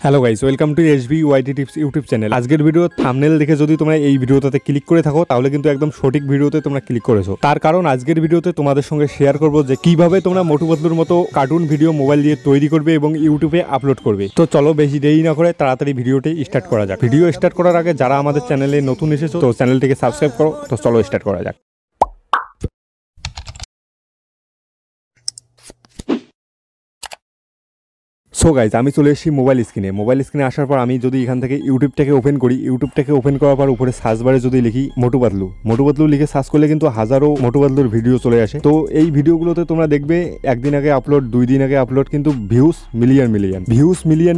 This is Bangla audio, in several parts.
Hello guys, welcome to SB YT tips YouTube channel. আজকের ভিডিও থাম্বনেল দেখে যদি তোমরা এই ভিডিওটাতে ক্লিক করে থাকো তাহলে কিন্তু একদম সঠিক ভিডিওতে তোমরা ক্লিক করেছো। তার কারণ আজকের ভিডিওতে তোমাদের সঙ্গে শেয়ার করবো যে কিভাবে তোমরা মোটু পাতলুর মতো কার্টুন ভিডিও মোবাইল দিয়ে তৈরি করবে এবং ইউটিউবে আপলোড করবে। তো চলো বেশি দেরি না করে তাড়াতাড়ি ভিডিওটি স্টার্ট করা যাক। ভিডিও স্টার্ট করার আগে যারা আমাদের চ্যানেলে নতুন এসেছো তো চ্যানেলটিকে সাবস্ক্রাইব করো। তো চলো স্টার্ট করা যাক। সো গাইজ, আমি চলে এসেছি মোবাইল স্ক্রিনে আসার পর আমি যদি এখান থেকে ইউটিউবটাকে ওপেন করার পর উপরে সার্চ বারে যদি লিখি মোটু পাতলু লিখে সার্চ করলে কিন্তু হাজারো মোটু পাতলুর ভিডিও চলে আসে। তো এই ভিডিওগুলোতে তোমরা দেখবে একদিন আগে আপলোড, 2 দিন আগে আপলোড, কিন্তু ভিউজ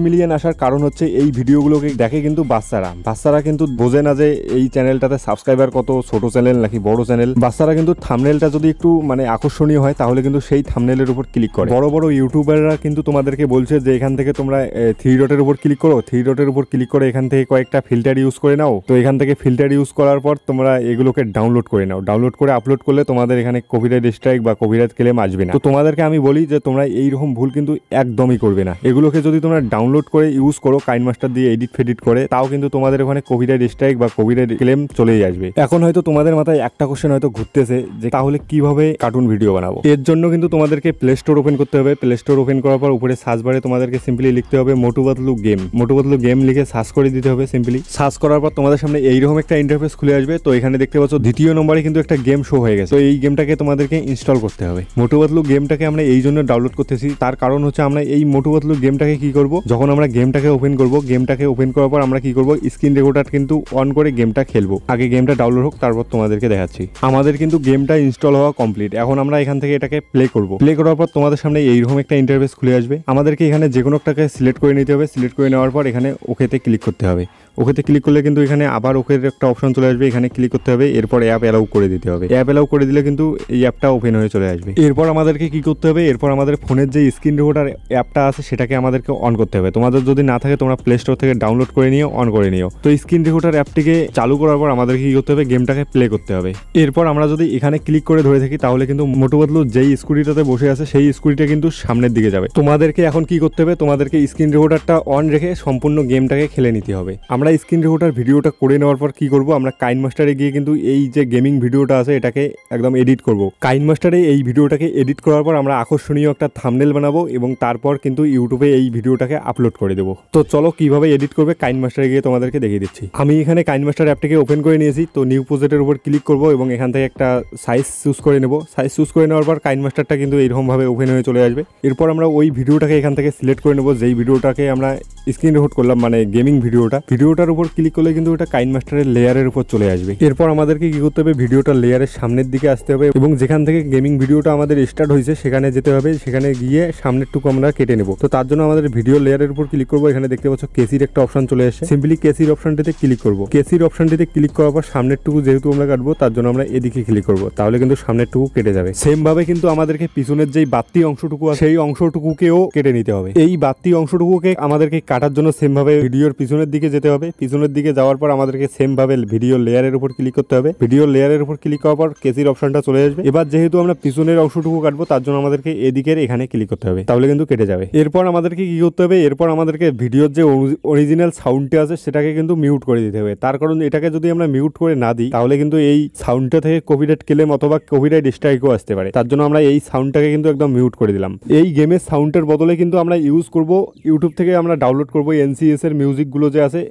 মিলিয়ন আসার কারণ হচ্ছে এই ভিডিওগুলোকে দেখে কিন্তু বাচ্চারা কিন্তু বোঝে না যে এই চ্যানেলটাতে সাবস্ক্রাইবার কত, ছোট চ্যানেল নাকি বড় চ্যানেল। বাচ্চারা কিন্তু থাম্বনেলটা যদি একটু আকর্ষণীয় হয় তাহলে কিন্তু সেই থাম্বনেলের উপর ক্লিক করে। বড় ইউটিউবাররা কিন্তু তোমাদেরকে বলছে যে এখান থেকে তোমরা 3 ডটের উপর ক্লিক করো, 3 ডটের উপর ক্লিক করে এখান থেকে কয়েকটা ফিল্টার ইউজ করে নাও। তো এখান থেকে ফিল্টার ইউজ করার পর তোমরা এগুলোকে ডাউনলোড করে নাও। ডাউনলোড করে আপলোড করলে তোমাদের এখানে কপিরাইট স্ট্রাইক বা কপিরাইট ক্লেম আসবে না। তো তোমাদেরকে আমি বলি যে তোমরা এইরকম ভুল কিন্তু একদমই করবে না। এগুলোকে যদি তোমরা ডাউনলোড করে ইউজ করো কাইনমাস্টার দিয়ে এডিট ফেডিট করে, তাও কিন্তু তোমাদের ওখানে কপিরাইট স্ট্রাইক বা কপিরাইট ক্লেম চলেই আসবে। এখন হয়তো তোমাদের মাথায় একটা কোশ্চেন হয়তো ঘুরতেছে যে তাহলে কিভাবে কার্টুন ভিডিও বানাবো। এর জন্য কিন্তু তোমাদেরকে প্লে স্টোর ওপেন করতে হবে। প্লে স্টোর ওপেন করার পর উপরে সার্চ বারে তোমাদেরকে সিম্পলি লিখতে হবে মোটু পাতলু গেম লিখে সার্চ করে দিতে হবে। সিম্পলি সার্চ করার পর তোমাদের সামনে এইরকম একটা ইন্টারফেস খুলে আসবে। তো এখানে দেখতে পাচ্ছ দ্বিতীয় নম্বরে কিন্তু একটা গেম শো হয়ে গেছে। তো এই গেমটাকে তোমাদেরকে ইনস্টল করতে হবে। মোটু পাতলু গেমটাকে আমরা এই জন্য ডাউনলোড করতেছি, তার কারণ হচ্ছে আমরা এই মোটু পাতলু গেমটাকে কি করব, যখন আমরা গেমটাকে ওপেন করার পর আমরা কি করব, স্ক্রিন রেকর্ডার কিন্তু অন করে গেমটা খেলবো। আগে গেমটা ডাউনলোড হোক, তারপর তোমাদেরকে দেখাচ্ছি। আমাদের কিন্তু গেমটা ইনস্টল হওয়া কমপ্লিট। এখন আমরা এখান থেকে এটাকে প্লে করার পর তোমাদের সামনে এইরকম একটা ইন্টারফেস খুলে আসবে। আমাদেরকে এখানে যে কোনো একটাকে সিলেক্ট করে নিতে হবে। সিলেক্ট করে নেওয়ার পর এখানে ওকেতে ক্লিক করতে হবে। ওকেতে ক্লিক করলে কিন্তু এখানে আবার ওকের একটা অপশন চলে আসবে। এখানে ক্লিক করতে হবে, এরপর অ্যাপ অ্যালাউ করে দিতে হবে। অ্যাপ অ্যালাউ করে দিলে কিন্তু এই অ্যাপটা ওপেন হয়ে চলে আসবে। এরপর আমাদেরকে কি করতে হবে, এরপর আমাদের ফোনের যে স্ক্রিন রেকর্ডার অ্যাপটা আছে সেটাকে আমাদেরকে অন করতে হবে। তোমাদের যদি না থাকে তোমরা প্লে স্টোর থেকে ডাউনলোড করে নিয়ে অন করে নিও। তো স্ক্রিন রেকর্ডার অ্যাপটিকে চালু করার পর আমাদেরকে কি করতে হবে, গেমটাকে প্লে করতে হবে। এরপর আমরা যদি এখানে ক্লিক করে ধরে থাকি তাহলে কিন্তু মোটু পাতলু যেই স্কুটিটাতে বসে আছে সেই স্কুটিটা কিন্তু সামনের দিকে যাবে। তোমাদেরকে এখন কি করতে হবে, তোমাদেরকে স্ক্রিন রেকর্ডারটা অন রেখে সম্পূর্ণ গেমটাকে খেলে নিতে হবে। আমরা স্ক্রিন রেকর্ডার ভিডিওটা করে নেওয়ার পর কি করব, আমরা কাইনমাস্টারে গিয়ে কিন্তু এই যে গেমিং ভিডিওটা আছে এটাকে একদম এডিট করব। কাইনমাস্টারে এই ভিডিওটাকে এডিট করার পর আমরা আকর্ষণীয় একটা থাম্বনেল বানাবো এবং তারপর কিন্তু ইউটিউবে এই ভিডিওটাকে আপলোড করে দেবো। তো চলো কিভাবে এডিট করবে কাইনমাস্টারে গিয়ে তোমাদেরকে দেখিয়ে দিচ্ছি। আমি এখানে কাইনমাস্টার অ্যাপটাকে ওপেন করে নিয়েছি। তো নিউ প্রজেক্টের উপর ক্লিক করব এবং এখান থেকে একটা সাইজ চুজ করে নেব। সাইজ চুজ করে নেওয়ার পর কাইনমাস্টারটা কিন্তু এইরকমভাবে ওপেন হয়ে চলে আসবে। এরপর আমরা ওই ভিডিওটাকে এখান থেকে সিলেক্ট করে নেব যেই ভিডিওটাকে আমরা স্ক্রিন রেকর্ড করলাম, মানে গেমিং ভিডিওটার উপর ক্লিক করলে কিন্তু এটা কাইনমাস্টারের লেয়ারের উপর চলে আসবে। এরপর আমাদেরকে কি করতে হবে, ভিডিওটা লেয়ারের সামনের দিকে আসতে হবে এবং যেখান থেকে গেমিং ভিডিওটা আমাদের স্টার্ট হয়েছে সেখানে যেতে হবে। সেখানে গিয়ে সামনের টুকু আমরা কেটে নেব। তো তার জন্য আমাদের ভিডিও লেয়ারের উপর ক্লিক করবো। এখানে দেখতে পাচ্ছ কেসির একটা অপশন চলে এসেছে। সিম্পলি কেসির অপশনটিতে ক্লিক করবো। কেসির অপশনটিতে ক্লিক করার পর সামনের টুকু যেহেতু আমরা কাটবো তার জন্য আমরা এদিকে ক্লিক করবো, তাহলে কিন্তু সামনের টুকু কেটে যাবে। সেম ভাবে কিন্তু আমাদেরকে পিছনের যেই বাড়তি অংশটুকু আছে সেই অংশটুকুকেও কেটে নিতে হবে। এই বাড়তি অংশটুকুকে আমাদেরকে কাটার জন্য সেম ভাবে ভিডিওর পিছনের দিকে যেতে হবে। পিছনের দিকে যাওয়ার পর আমাদেরকে সেম ভাবে ভিডিও লেয়ারের উপর ক্লিক করতে হবে। ভিডিও লেয়ারের উপর ক্লিক করার পর কেসির অপশনটা চলে আসবে। এবার যেহেতু আমরা পিছনের অংশটুকু কাটবো তার জন্য আমাদেরকে এদিকের এখানে ক্লিক করতে হবে, তাহলে কিন্তু কেটে যাবে। এরপর আমাদেরকে কি করতে হবে, এরপর আমাদেরকে ভিডিওর যে অরিজিনাল সাউন্ডটা আছে সেটাকে কিন্তু মিউট করে দিতে হবে। তার কারণ এটাকে যদি আমরা মিউট করে না দিই তাহলে কিন্তু এই সাউন্ডটা থেকে কপিরাইট ক্লেম অথবা কপিরাইট স্ট্রাইকও আসতে পারে। তার জন্য আমরা এই সাউন্ডটাকে কিন্তু একদম মিউট করে দিলাম। এই গেমের সাউন্ডের বদলে কিন্তু আমরা ইউজ করব ইউটিউব থেকে আমরা ডাউনলোড করব এনসিএস এর মিউজিকগুলো যে আছে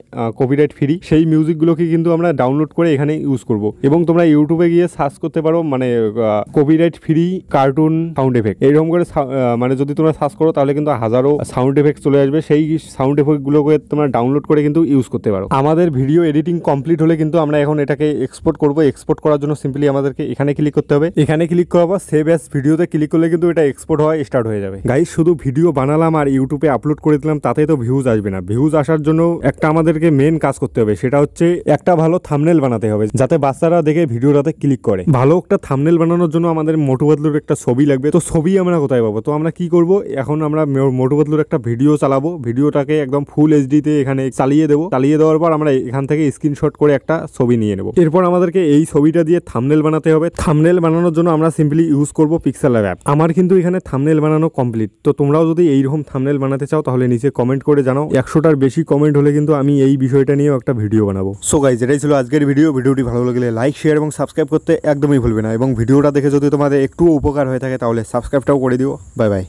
কপিরাইট ফ্রি, সেই মিউজিকগুলোকে কিন্তু আমরা ডাউনলোড করে এখানে ইউজ করব। এবং তোমরা ইউটিউবে গিয়ে সার্চ করতে পারো মানে copyright free cartoon sound effect, এইরকম করে মানে যদি তোমরা সার্চ করো তাহলে কিন্তু হাজারো সাউন্ড এফেক্ট চলে আসবে। সেই সাউন্ড এফেক্টগুলোকে তোমরা ডাউনলোড করে কিন্তু ইউজ করতে পারো। আমাদের ভিডিও এডিটিং কমপ্লিট হলে কিন্তু আমরা এখন এটাকে এক্সপোর্ট করব। এক্সপোর্ট করার জন্য সিম্পলি আমাদেরকে এখানে ক্লিক করতে হবে। এখানে ক্লিক করার পর সেভ অ্যাজ ভিডিওতে ক্লিক করলে কিন্তু এটা এক্সপোর্ট হওয়া স্টার্ট হয়ে যাবে। গাইস, শুধু ভিডিও বানালাম আর ইউটিউবে আপলোড করে দিলাম তাতে তো ভিউজ আসবে না। ভিউজ আসার জন্য একটা আমাদেরকে মেন কাজ করতে হবে, সেটা হচ্ছে একটা ভালো থাম্বনেল বানাতে হবে যাতে বাচ্চারা দেখে ভিডিওটাতে ক্লিক করে। ভালো একটা থাম্বনেল বানানোর জন্য আমাদের মোটু পাতলুর একটা ছবি লাগবে। তো ছবি আমরা কোথায় পাবো? তো আমরা কি করব, এখন আমরা মোটু পাতলুর একটা ভিডিও চালাবো, ভিডিওটাকে একদম ফুল এইচডিতে এখানে চালিয়ে দেবো। চালিয়ে দেওয়ার পর আমরা এখান থেকে স্ক্রিনশট করে একটা ছবি নিয়ে নেব। এরপর আমাদেরকে এই ছবিটা দিয়ে থাম্বনেল বানাতে হবে। থাম্বনেল বানানোর জন্য আমরা সিম্পলি ইউজ করব পিক্সেল অ্যাপ। আমার কিন্তু এখানে থাম্বনেল বানানো কমপ্লিট। তো তোমরাও যদি এইরকম থাম্বনেল বানাতে চাও তাহলে নিচে কমেন্ট করে জানাও। 100টার বেশি কমেন্ট হলে কিন্তু আমি এই বিষয়টা নিয়েও একটা ভিডিও বানাবো। সো গাইস, এটাই ছিল আজকের ভিডিও। ভিডিওটি ভালো লাগলে লাইক, শেয়ার এবং সাবস্ক্রাইব করতে একদমই ভুলবে না। এবং ভিডিওটা দেখে যদি তোমাদের একটু উপকার হয়ে থাকে তাহলে সাবস্ক্রাইবটাও করে দিও। Bye bye.